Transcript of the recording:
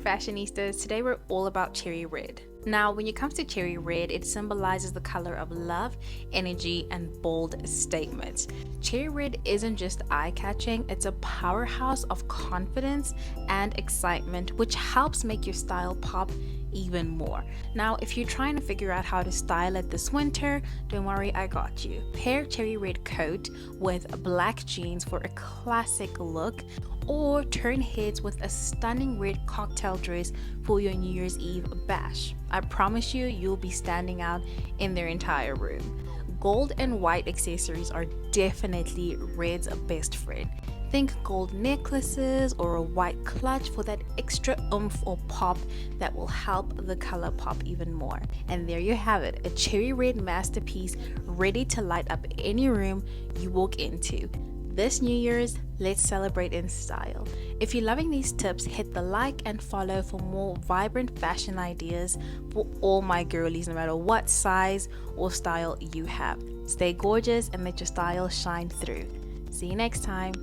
fashionistas, today we're all about cherry red. Now, when it comes to cherry red, it symbolizes the color of love, energy, and bold statements. Cherry red isn't just eye-catching, it's a powerhouse of confidence and excitement, which helps make your style pop even more. Now, if you're trying to figure out how to style it this winter, don't worry, I got you. Pair cherry red coat with black jeans for a classic look, or turn heads with a stunning red cocktail dress for your New Year's Eve bash. I promise you, you'll be standing out in their entire room. Gold and white accessories are definitely red's best friend. Think gold necklaces or a white clutch for that extra oomph or pop that will help the color pop even more. And there you have it, a cherry red masterpiece ready to light up any room you walk into. This New Year's, let's celebrate in style. If you're loving these tips, hit the like and follow for more vibrant fashion ideas for all my girlies, no matter what size or style you have. Stay gorgeous and let your style shine through. See you next time.